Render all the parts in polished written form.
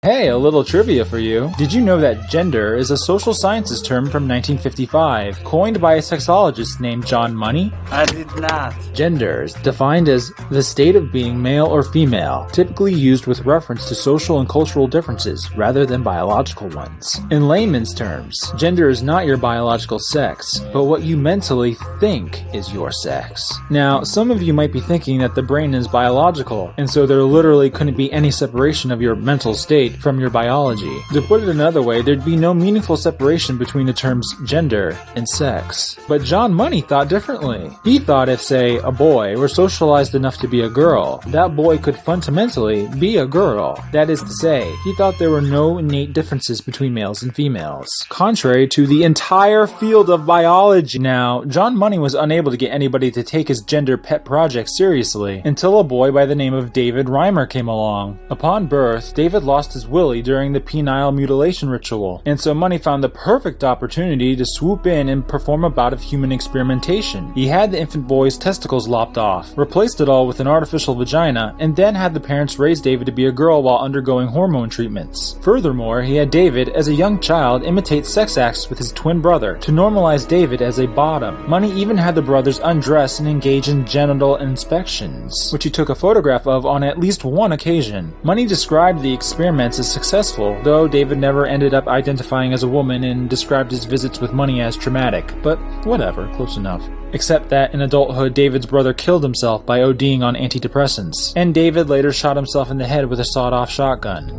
Hey, a little trivia for you. Did you know that gender is a social sciences term from 1955, coined by a sexologist named John Money? I did not. Gender is defined as the state of being male or female, typically used with reference to social and cultural differences rather than biological ones. In layman's terms, gender is not your biological sex, but what you mentally think is your sex. Now, some of you might be thinking that the brain is biological, and so there literally couldn't be any separation of your mental state from your biology. To put it another way, there'd be no meaningful separation between the terms gender and sex. But John Money thought differently. He thought if, say, a boy were socialized enough to be a girl, that boy could fundamentally be a girl. That is to say, he thought there were no innate differences between males and females, contrary to the entire field of biology. Now, John Money was unable to get anybody to take his gender pet project seriously until a boy by the name of David Reimer came along. Upon birth, David lost his willy during the penile mutilation ritual, and so Money found the perfect opportunity to swoop in and perform a bout of human experimentation. He had the infant boy's testicles lopped off, replaced it all with an artificial vagina, and then had the parents raise David to be a girl while undergoing hormone treatments. Furthermore, he had David, as a young child, imitate sex acts with his twin brother to normalize David as a bottom. Money even had the brothers undress and engage in genital inspections, which he took a photograph of on at least one occasion. Money described the experiments as successful, though David never ended up identifying as a woman and described his visits with Money as traumatic. But whatever, close enough. Except that in adulthood, David's brother killed himself by ODing on antidepressants, and David later shot himself in the head with a sawed-off shotgun.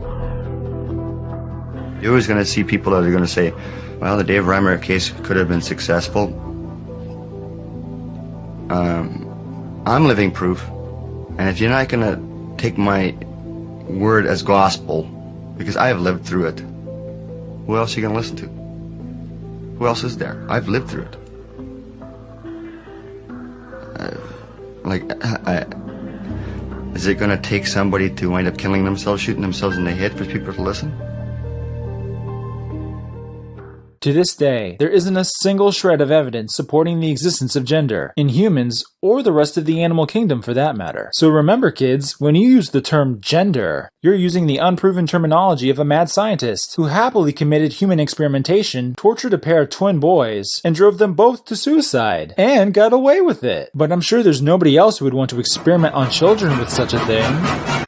You're always going to see people that are going to say, well, the Dave Reimer case could have been successful. I'm living proof, and if you're not going to take my word as gospel, because I have lived through it, who else are you going to listen to? Who else is there? I've lived through it. Is it going to take somebody to wind up killing themselves, shooting themselves in the head for people to listen? To this day, there isn't a single shred of evidence supporting the existence of gender, in humans or the rest of the animal kingdom for that matter. So remember kids, when you use the term gender, you're using the unproven terminology of a mad scientist who happily committed human experimentation, tortured a pair of twin boys, and drove them both to suicide, and got away with it. But I'm sure there's nobody else who would want to experiment on children with such a thing.